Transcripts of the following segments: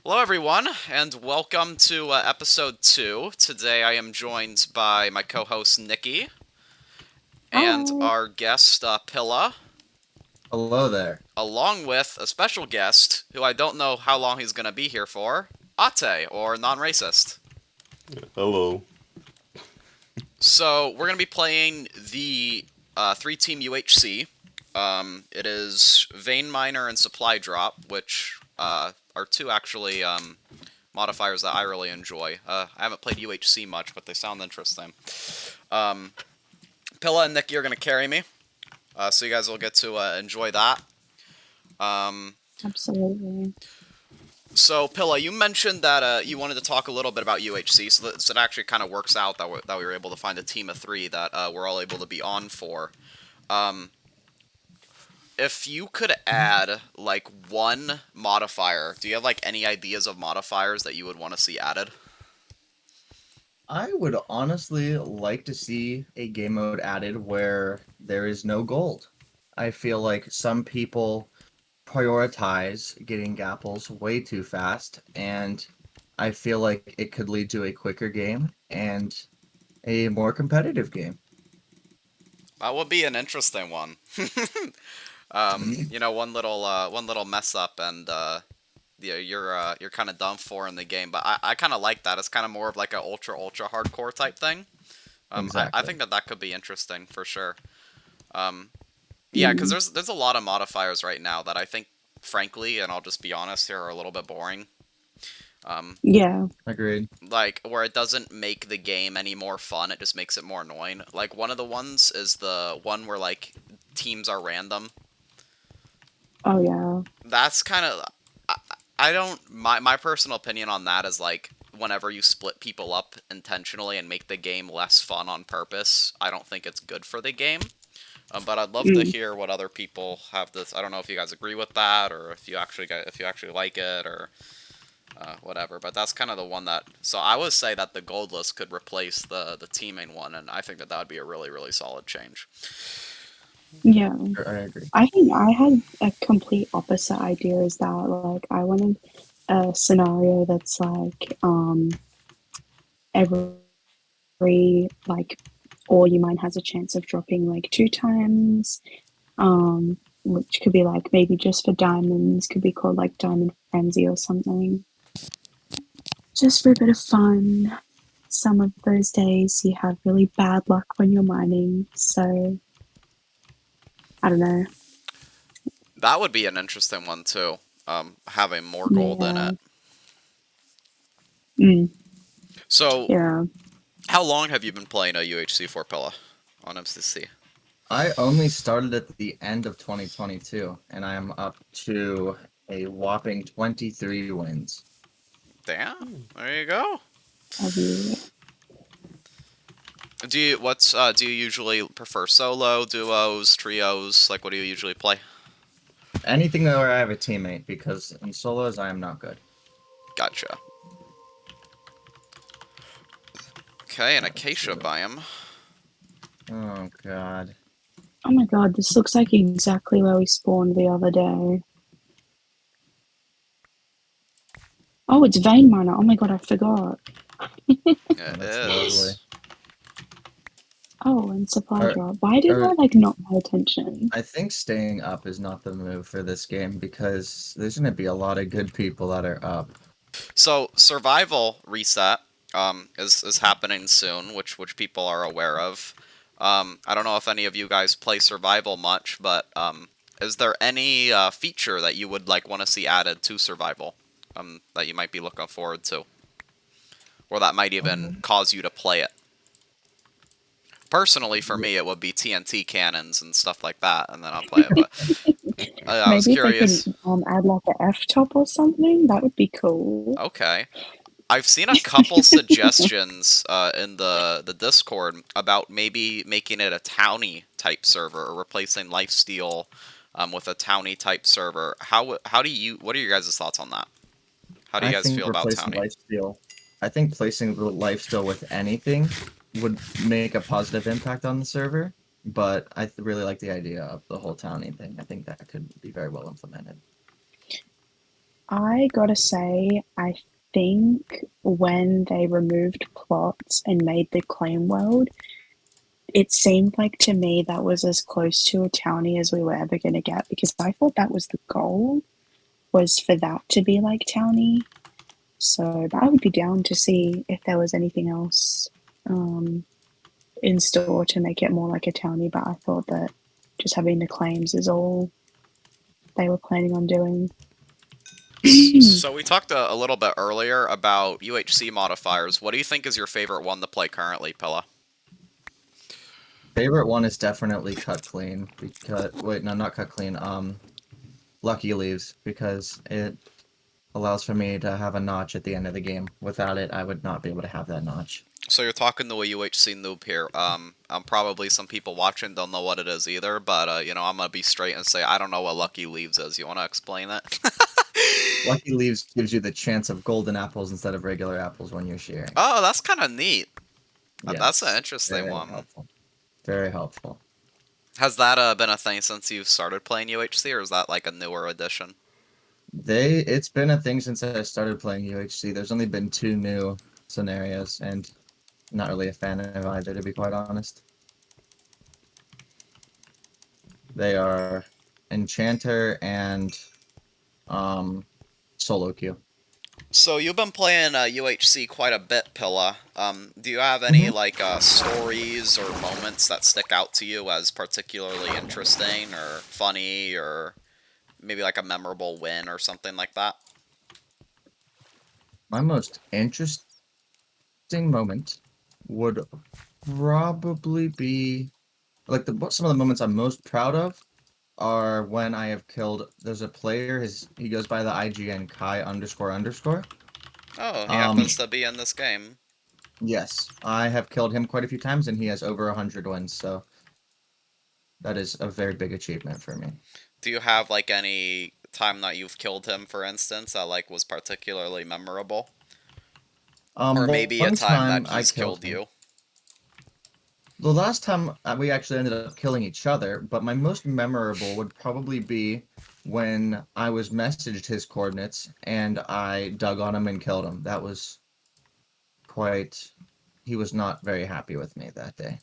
Hello, everyone, and welcome to episode 2. Today I am joined by my co host Nikki and Hi. our guest Pilla, Hello there. along with a special guest who I don't know how long he's going to be here for, Ate, or non racist. Hello. So, we're going to be playing the 3 team UHC. It is Vein Miner and Supply Drop, which are two actually modifiers that I really enjoy. I haven't played UHC much, but they sound interesting. Pilla and Nikki are going to carry me, so you guys will get to enjoy that. Absolutely. So, Pilla, you mentioned that you wanted to talk a little bit about UHC, so that it actually kind of works out that we were able to find a team of 3 that we're all able to be on for. Um, if you could add, like, one modifier, do you have, like, any ideas of modifiers that you would want to see added? I would honestly like to see a game mode added where there is no gold. I feel like some people prioritize getting gapples way too fast, and I feel like it could lead to a quicker game and a more competitive game. That would be an interesting one. One little mess up, and yeah, you're kind of done for in the game. But I kind of like that. It's kind of more of like a ultra hardcore type thing. I Exactly. think that could be interesting for sure. Yeah, because Mm. there's a lot of modifiers right now that I think, frankly, and I'll just be honest here, are a little bit boring. Yeah. Agreed. Like where it doesn't make the game any more fun, it just makes it more annoying. Like one of the ones is the one where like teams are random. Oh, yeah. That's kind of I don't my personal opinion on that is like whenever you split people up intentionally and make the game less fun on purpose, I don't think it's good for the game. But I'd love to Mm. hear what other people have this. I don't know if you guys agree with that or if you actually like it or whatever. But that's kind of the one that. So I would say that the goldless could replace the teaming one, and I think that that would be a really solid change. Yeah. I agree. I think I had a complete opposite idea as that. Like, I wanted a scenario that's like, like, all your mine has a chance of dropping like 2 times, which could be like maybe just for diamonds, could be called like Diamond Frenzy or something. Just for a bit of fun. Some of those days you have really bad luck when you're mining, so I don't know. That would be an interesting one too. Having more gold in Yeah. it. Mm, So, yeah. how long have you been playing a UHC for Pilla on MCC? I only started at the end of 2022, and I am up to a whopping 23 wins. Damn, there you go. Have you? Do you usually prefer solo, duos, trios? Like, what do you usually play? Anything where I have a teammate, because in solos I am not good. Gotcha. Okay, an Let's acacia see. biome. Oh god. Oh my god, this looks like exactly where we spawned the other day. Oh, it's vein miner. Oh my god, I forgot. It Oh, that's lovely. is. Oh, and supply Or, drop. Why did I or like not pay attention? I think staying up is not the move for this game because there's gonna be a lot of good people that are up. So survival reset is happening soon, which people are aware of. I don't know if any of you guys play survival much, but is there any feature that you would like want to see added to survival that you might be looking forward to, or that might even Um, cause you to play it? Personally, for me, it would be TNT cannons and stuff like that, and then I'll play it. But I was Maybe if they could curious. add like a F top or something, that would be cool. Okay. I've seen a couple suggestions in the Discord about maybe making it a townie type server or replacing lifesteal with a townie type server. How do you what are your guys' thoughts on that? How do you I guys think feel about replacing townie? lifesteal. I think placing the lifesteal with anything would make a positive impact on the server. But really like the idea of the whole townie thing. I think that could be very well implemented. I gotta say, I think when they removed plots and made the claim world, it seemed like to me that was as close to a townie as we were ever gonna get because I thought that was the goal, was for that to be like townie. So, but I would be down to see if there was anything else in store to make it more like a townie. But I thought that just having the claims is all they were planning on doing. So we talked a little bit earlier about UHC modifiers. What do you think is your favorite one to play currently, Pilla? Favorite one is definitely cut clean because wait, no, not cut clean. Lucky leaves because it allows for me to have a notch at the end of the game. Without it, I would not be able to have that notch. So you're talking to a UHC noob here. Probably some people watching don't know what it is either, but I'm gonna be straight and say I don't know what Lucky Leaves is. You want to explain it? Lucky leaves gives you the chance of golden apples instead of regular apples when you're shearing. Oh, that's kind of neat. That's an Yes, interesting very one. helpful. Very helpful. Has that been a thing since you've started playing UHC, or is that like a newer addition? It's been a thing since I started playing UHC. There's only been 2 new scenarios, and not really a fan of either, to be quite honest. They are Enchanter and solo queue. So you've been playing UHC quite a bit, Pilla. Do you have any Mhm. like stories or moments that stick out to you as particularly interesting or funny, or maybe like a memorable win or something like that? My most interesting moment would probably be like some of the moments I'm most proud of are when I have killed. There's a player. He goes by the IGN Kai underscore underscore. Oh, he Um, happens to be in this game. yes, I have killed him quite a few times, and he has over 100 wins. So that is a very big achievement for me. Do you have like any time that you've killed him, for instance, that like was particularly memorable? Or maybe a One time time that I he's killed killed him. you? The last time we actually ended up killing each other, but my most memorable would probably be when I was messaged his coordinates and I dug on him and killed him. That was quite. He was not very happy with me that day.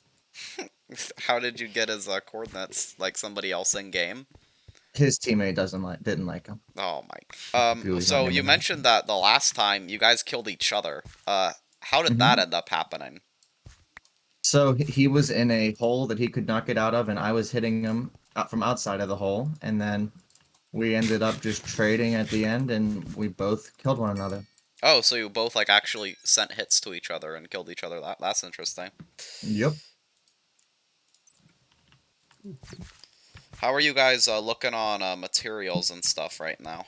How did you get his coordinates? Like somebody else in game? His teammate didn't like him. Oh my. Gooey's not So name you in that. mentioned that the last time you guys killed each other. How did that Hmm. end up happening? So he was in a hole that he could not get out of, and I was hitting him out from outside of the hole, and then we ended up just trading at the end, and we both killed one another. Oh, so you both like actually sent hits to each other and killed each other. That's interesting. Yep. How are you guys looking on materials and stuff right now?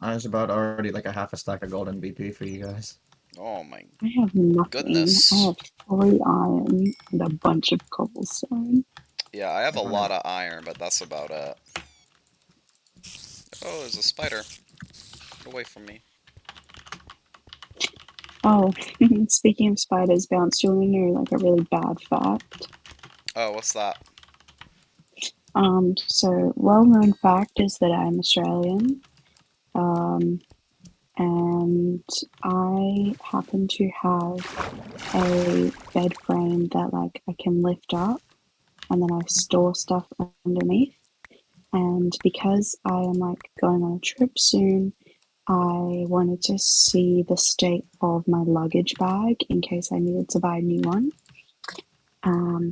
I was about already like a half a stack of golden BP for you guys. Oh my I have nothing. I goodness. have 3 iron and a bunch of cobblestone. Yeah, I have a I don't know. lot of iron, but that's about it. Oh, there's a spider. Get away from me. Oh, speaking of spiders, Bounce, do you want to know like a really bad fact? Oh, what's that? So well-known fact is that I'm Australian. Um, and I happen to have a bed frame that like I can lift up and then I store stuff underneath. And because I am like going on a trip soon, I wanted to see the state of my luggage bag in case I needed to buy a new one.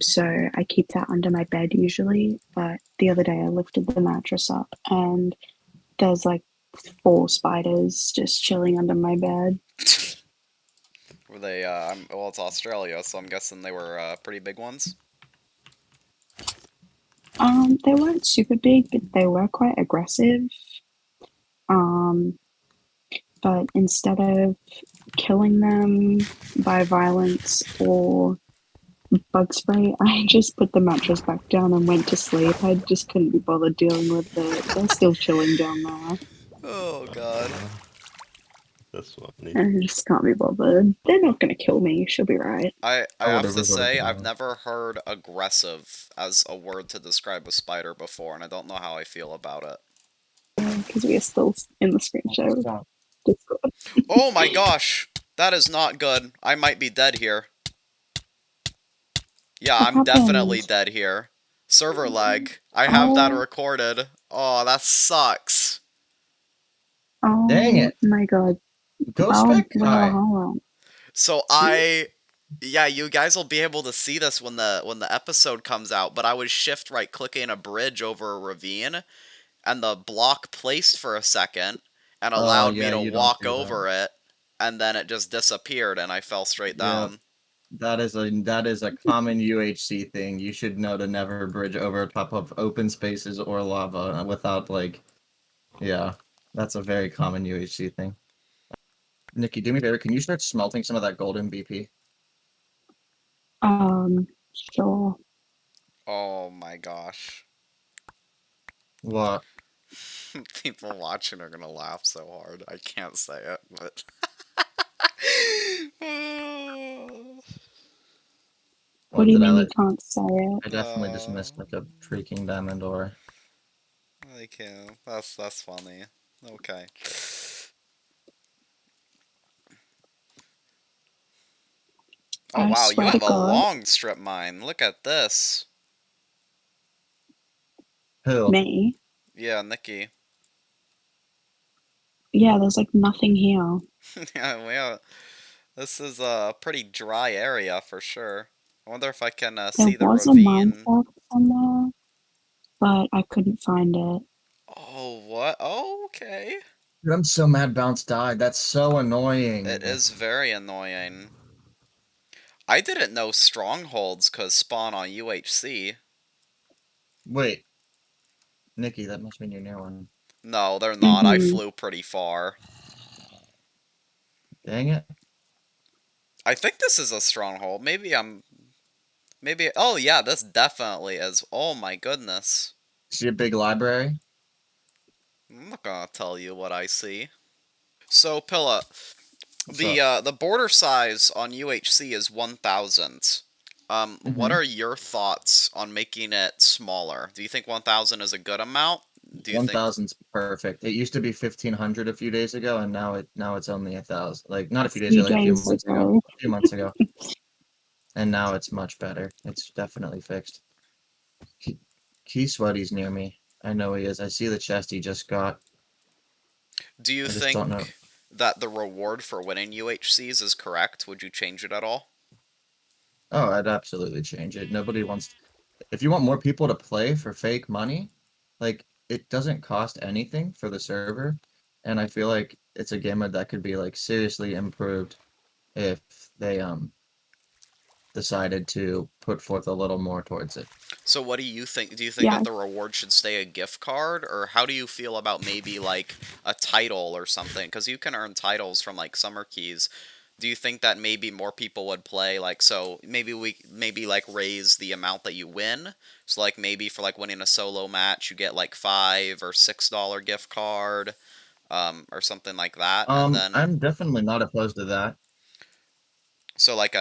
So I keep that under my bed usually, but the other day I lifted the mattress up and there's like 4 spiders just chilling under my bed. Were they? Well, it's Australia, so I'm guessing they were pretty big ones. They weren't super big, but they were quite aggressive. Um, but instead of killing them by violence or bug spray, I just put the mattress back down and went to sleep. I just couldn't be bothered dealing with it. They're still chilling down there. Oh God. That's funny. I just can't be bothered. They're not gonna kill me. She'll be right. I I would have have to resorted say to I've violence. never heard aggressive as a word to describe a spider before, and I don't know how I feel about it. because we are still in the screen share. Stop. Discord. Oh my gosh, that is not good. I might be dead here. Yeah, What I'm definitely happened? dead here. Server lag. I have that Oh, recorded. Oh, that sucks. Dang oh it. my god. Go Oh, spec guy. wow. So yeah, you guys will be able to see this when the episode comes out, but I was shift right clicking a bridge over a ravine, and the block placed for a second and Oh, allowed me yeah, to you don't walk do that. over it, and then it just disappeared and I fell straight Yeah, down. that is a common UHC thing. You should know to never bridge over top of open spaces or lava without yeah, that's a very common UHC thing. Nikki, do me a favor, can you start smelting some of that golden BP? Sure. Oh my gosh. What? People watching are gonna laugh so hard. I can't say it, but What What do you did I mean let? you can't say it? I definitely just missed like a freaking diamond ore. I can't. That's funny. Okay. Oh I wow, you swear to have a God, long strip mine. Look at this. Who? me. Yeah, Nikki. Yeah, there's like nothing here. Yeah. This is a pretty dry area for sure. I wonder if I can There see the was a mine ravine. shaft somewhere, but I couldn't find it. Oh, what? Oh, okay. Dude, I'm so mad Bounce died. That's so annoying. It is very annoying. I didn't know strongholds could spawn on UHC. Wait, Nikki, that must mean you're near one. No, they're not. I Mm-hmm. flew pretty far. Dang it. I think this is a stronghold. Maybe. Oh, yeah, this definitely is. Oh my goodness. See a big library? I'm not gonna tell you what I see. So, Pilla, What's up? the border size on UHC is 1,000. What Mm-hmm. are your thoughts on making it smaller? Do you think 1,000 is a good amount? Do you think 1,000's perfect. It used to be 1,500 a few days ago, and now it's only 1,000. Like not a A few days few ago, like a few days months ago. ago. A few months ago. And now it's much better. It's definitely fixed. Key Sweaty's near me. I know he is. I see the chest he just got. do you I just don't know. think that the reward for winning UHCs is correct? Would you change it at all? Oh, I'd absolutely change it. Nobody wants. If you want more people to play for fake money, like it doesn't cost anything for the server, and I feel like it's a game mode that could be like seriously improved if they decided to put forth a little more towards it. So what do you think? Do you think Yeah, that the reward should stay a gift card, or how do you feel about maybe like a title or something? Because you can earn titles from like summer keys. Do you think that maybe more people would play? Like, so maybe like raise the amount that you win. So like maybe for like winning a solo match, you get like $5 or $6 gift card, or something like that, and then I'm definitely not opposed to that. so like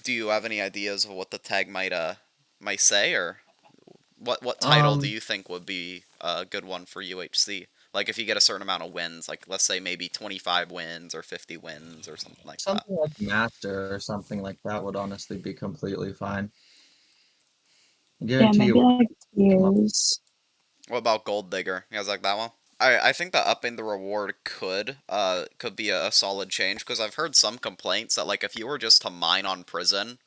do you have any ideas of what the tag might say, or what title do Um, you think would be a good one for UHC? Like if you get a certain amount of wins, like let's say maybe 25 wins or 50 wins or something like that. something like Master or something like that would honestly be completely fine. I yeah, guarantee maybe you like come up. tiers. What about Gold Digger? You guys like that one? I think that upping the reward could be a solid change, because I've heard some complaints that like if you were just to mine on prison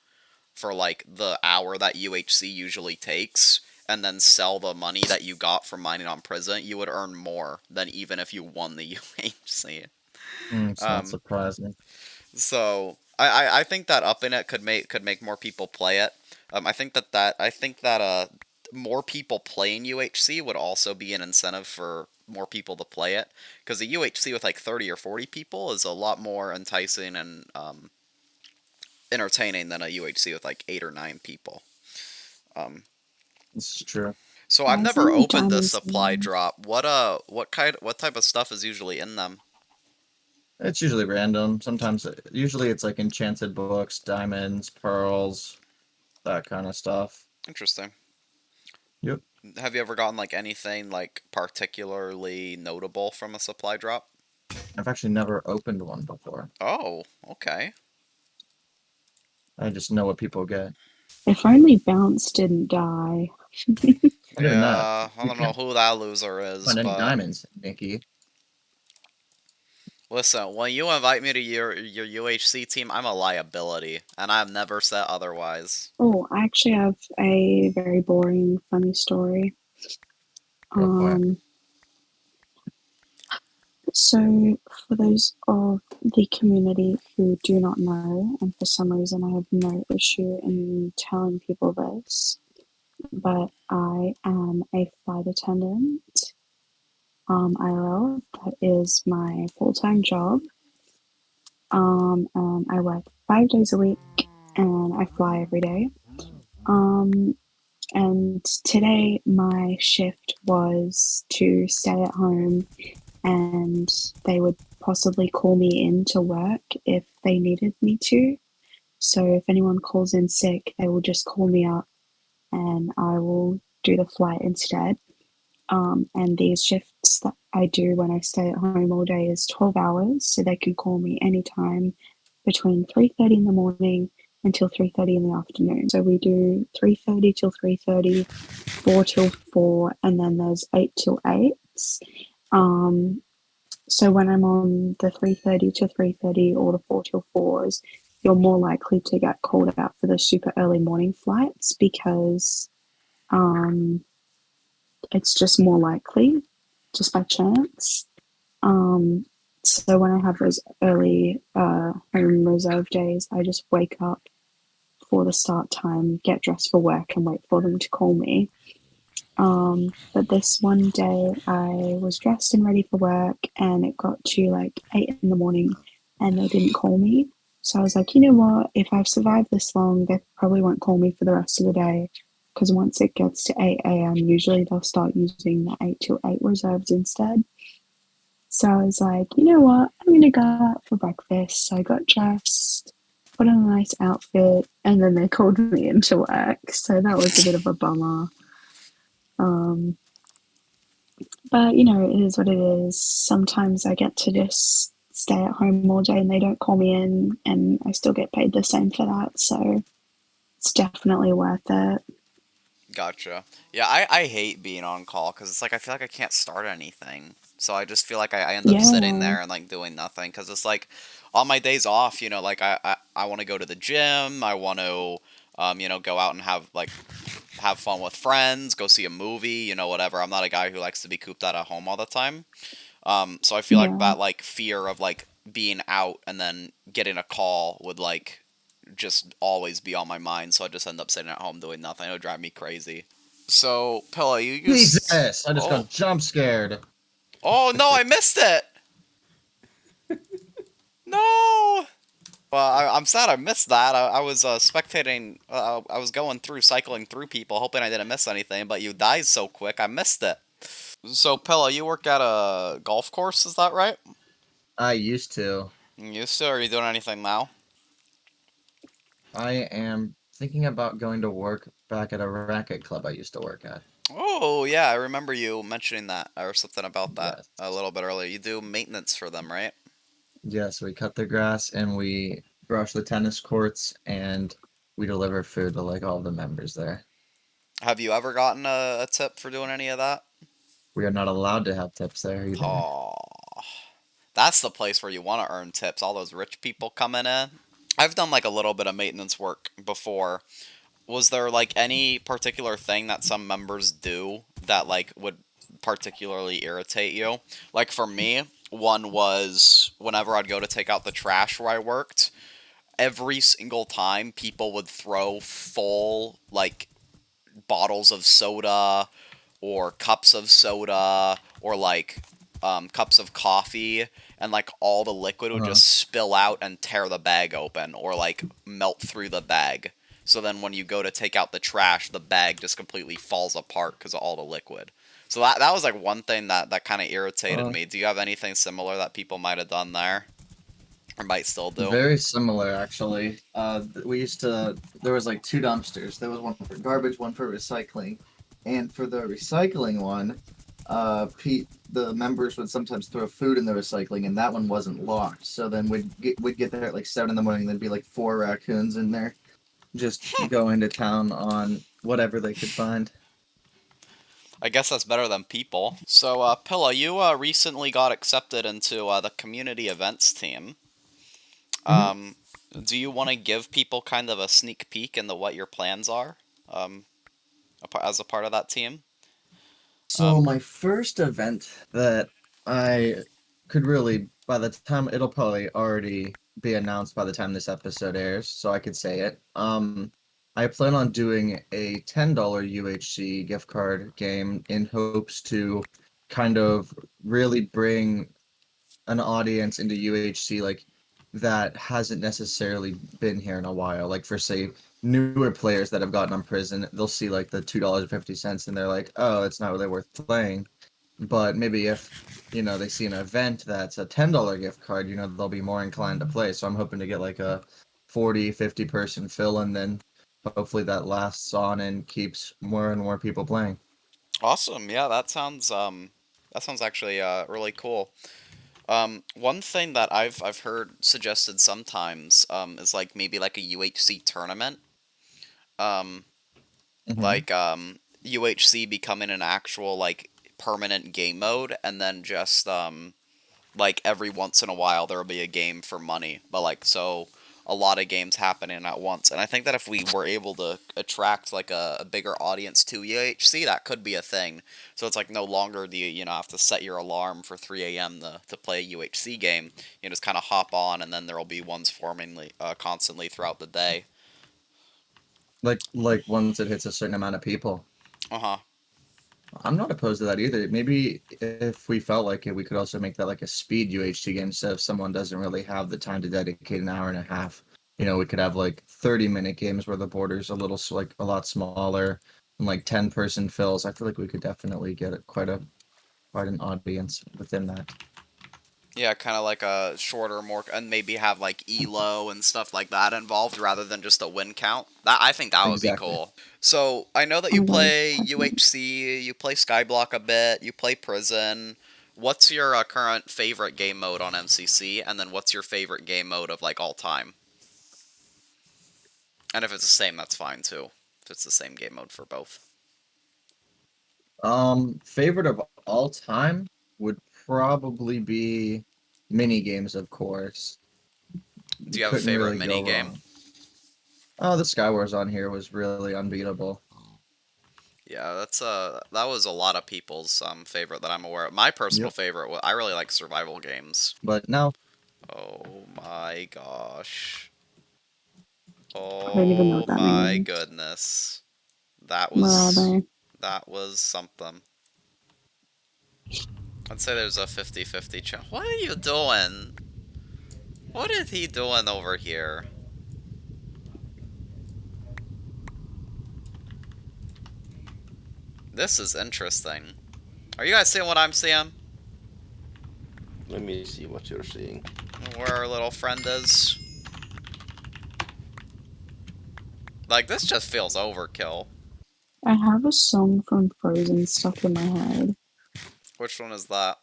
for like the hour that UHC usually takes, and then sell the money that you got from mining on prison, you would earn more than even if you won the UHC. It's not Um, surprising. so I think that upping it could make more people play it. I think that more people playing UHC would also be an incentive for more people to play it, because the UHC with like 30 or 40 people is a lot more enticing and entertaining than a UHC with like 8 or 9 people. Um, This is true. so I've Why is never there no opened this diamonds supply in drop. What type of stuff is usually in them? It's usually random. Sometimes, usually it's like enchanted books, diamonds, pearls, that kind of stuff. Interesting. Yep. Have you ever gotten like anything like particularly notable from a supply drop? I've actually never opened one before. Oh, okay. I just know what people get. If only Bounce didn't die. Even that. Yeah, I You don't know can't who that loser is, find any but diamonds, Nikki. listen, when you invite me to your UHC team, I'm a liability, and I've never said otherwise. Oh, I actually have a very boring, funny story. Go for it. Um, so for those of the community who do not know, and for some reason I have no issue in telling people this, but I am a flight attendant, IRL. That is my full-time job. I work 5 days a week, and I fly every day. Um, and today my shift was to stay at home, and they would possibly call me in to work if they needed me to. So if anyone calls in sick, they will just call me up and I will do the flight instead. And these shifts that I do when I stay at home all day is 12 hours, so they can call me anytime between 3:30 in the morning until 3:30 in the afternoon. So we do 3:30 till 3:30, 4 till 4, and then there's 8 till 8. Um, so when I'm on the 3:30 to 3:30 or the 4 till 4s, you're more likely to get called out for the super early morning flights because um, it's just more likely, just by chance. Um, so when I have those early home reserve days, I just wake up for the start time, get dressed for work, and wait for them to call me. But this one day I was dressed and ready for work, and it got to like 8 in the morning, and they didn't call me. So I was like, you know what? If I've survived this long, they probably won't call me for the rest of the day. Because once it gets to 8 a.m., usually they'll start using the 8 till 8 reserves instead. So I was like, you know what? I'm going to go out for breakfast. So I got dressed, put on a nice outfit, and then they called me into work. So that was a bit of a bummer. Um, but you know, it is what it is. Sometimes I get to just stay at home all day and they don't call me in, and I still get paid the same for that. So it's definitely worth it. Gotcha. Yeah, I hate being on call because it's like I feel like I can't start anything. So I just feel like I end up sitting Yeah, there and like doing nothing because it's like on my days off, like I want to go to the gym. I want to, go out and have fun with friends, go see a movie, whatever. I'm not a guy who likes to be cooped out at home all the time. So I feel like yeah. that like fear of like being out and then getting a call would like just always be on my mind. So I just end up sitting at home doing nothing. It would drive me crazy. So Pilla, you use Jesus! I just got jump scared. no, I missed it. No. Well, I'm sad I missed that. I was spectating. I was going through, cycling through people, hoping I didn't miss anything. But you died so quick, I missed it. So Pilla, you work at a golf course, is that right? I used to. You used to, or are you doing anything now? I am thinking about going to work back at a racket club I used to work at. Oh, yeah, I remember you mentioning that or something about that Yes. a little bit earlier. You do maintenance for them, right? Yes, we cut the grass and we brush the tennis courts and we deliver food to like all the members there. Have you ever gotten a tip for doing any of that? We are not allowed to have tips there either. Oh, that's the place where you want to earn tips. All those rich people coming in. I've done like a little bit of maintenance work before. Was there like any particular thing that some members do that like would particularly irritate you? Like for me, one was whenever I'd go to take out the trash where I worked, every single time people would throw full like bottles of soda or cups of soda or like cups of coffee, and like all the liquid would Uh-huh. just spill out and tear the bag open or like melt through the bag. So then when you go to take out the trash, the bag just completely falls apart because of all the liquid. So that was like one thing that kind of irritated Uh, me. Do you have anything similar that people might have done there or might still do? Very similar, actually. We used to. There was like two dumpsters. There was one for garbage, one for recycling, And for the recycling one, the members would sometimes throw food in the recycling, and that one wasn't locked. So then we'd get there at like 7 in the morning. There'd be like 4 raccoons in there, just going to town on whatever they could find. I guess that's better than people. So, Pilla, you recently got accepted into the community events team. Mhm. Do you want to give people kind of a sneak peek into what your plans are, um, as a part of that team? So my first event that I could really, by the time it'll probably already be announced by the time this episode airs, so I could say it. I plan on doing a $10 UHC gift card game in hopes to kind of really bring an audience into UHC like that hasn't necessarily been here in a while. Like for say newer players that have gotten on prison, they'll see like the $2.50 and they're like, oh, it's not really worth playing. But maybe if they see an event that's a $10 gift card, they'll be more inclined to play. So I'm hoping to get like a 40, 50 person fill, and then hopefully that lasts on and keeps more and more people playing. Awesome. Yeah, that sounds actually really cool. One thing that I've heard suggested sometimes is like maybe like a UHC tournament. Um, Hmm. like UHC becoming an actual like permanent game mode, and then just like every once in a while there'll be a game for money, but like so a lot of games happening at once. And I think that if we were able to attract like a bigger audience to UHC, that could be a thing. So it's like no longer do you have to set your alarm for 3 a.m. to play a UHC game. You just kind of hop on, and then there'll be ones forming constantly throughout the day. Like once it hits a certain amount of people. Uh huh. I'm not opposed to that either. Maybe if we felt like it, we could also make that like a speed UHC game. So if someone doesn't really have the time to dedicate an hour and a half, we could have like 30-minute games where the border's a little like a lot smaller and like 10-person fills. I feel like we could definitely get quite an audience within that. Yeah, kind of like a shorter, more, and maybe have like elo and stuff like that involved rather than just a win count. That I think that would be Exactly. cool. So I know that Oh you my god, play definitely. UHC, you play Skyblock a bit, you play Prison. What's your current favorite game mode on MCC, and then what's your favorite game mode of like all time? And if it's the same, that's fine too. If it's the same game mode for both. Favorite of all time would probably be mini games, of course. Do You you have a couldn't favorite really mini go game? wrong. Oh, the Skywars on here was really unbeatable. Yeah, that was a lot of people's favorite that I'm aware of. My personal Yep. favorite, I really like survival games. But now, Oh my gosh. I don't even know Oh what that my means. goodness. That Where are was they? that was something. I'd say there's a 50-50 chance. What are you doing? What is he doing over here? This is interesting. Are you guys seeing what I'm seeing? Let me see what you're seeing. Where our little friend is? Like, this just feels overkill. I have a song from Frozen stuck in my head. Which one is that?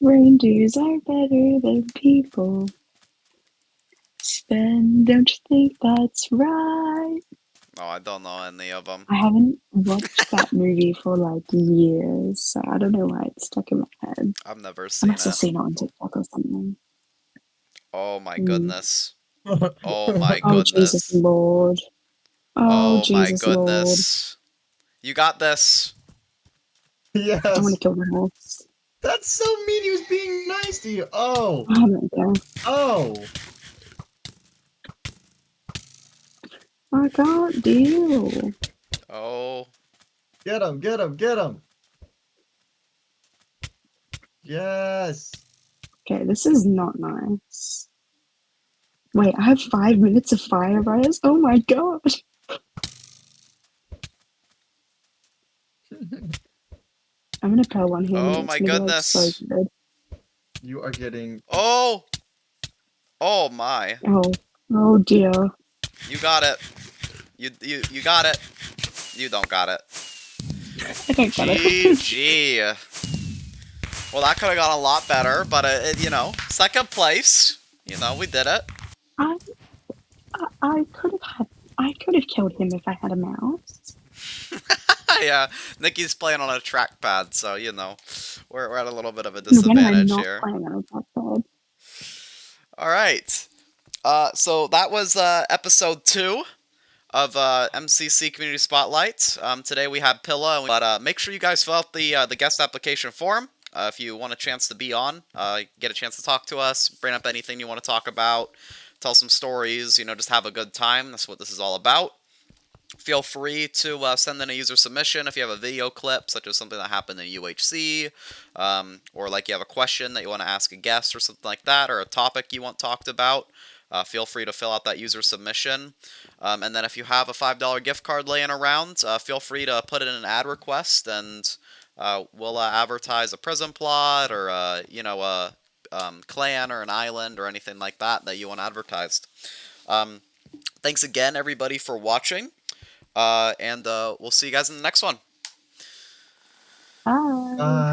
Reindeers are better than people. Sven, don't you think that's right? Oh, I don't know any of them. I haven't watched that movie for like years, so I don't know why it's stuck in my head. I've never I seen must have it. seen it on TikTok or something. Oh my Mm. goodness. Oh my Oh, Jesus goodness. Lord. Oh, Oh my Jesus Lord. goodness. You got this. I want yes, to kill the horse. that's so mean. He was being nice to you. Oh, I don't care. oh, I can't deal. Oh. get him, get him, get him. Yes. Okay, this is not nice. Wait, I have 5 minutes of fire res? Oh my god. I'm gonna put one here and Oh it's my gonna be like so goodness. good. You are getting. Oh. Oh my. Oh, oh dear. You got it. You got it. You don't got it. I don't get it. GG. Well, that could have gone a lot better, but you know, second place. You know, we did it. I could have killed him if I had a mouse. Yeah, Nikki's playing on a trackpad, so you know, we're at a little bit of a No, when am I disadvantage not here. playing on a trackpad? All right. So that was episode 2 of MCC Community Spotlight. Today we had Pillaa, but make sure you guys fill out the guest application form if you want a chance to be on, get a chance to talk to us, bring up anything you want to talk about, tell some stories, you know, just have a good time. That's what this is all about. Feel free to send in a user submission if you have a video clip, such as something that happened in UHC, or like you have a question that you want to ask a guest or something like that, or a topic you want talked about. Feel free to fill out that user submission. And then if you have a $5 gift card laying around, feel free to put in an ad request, and we'll advertise a prison plot or, you know, a clan or an island or anything like that you want advertised. Thanks again, everybody, for watching. And we'll see you guys in the next one. Bye. Bye.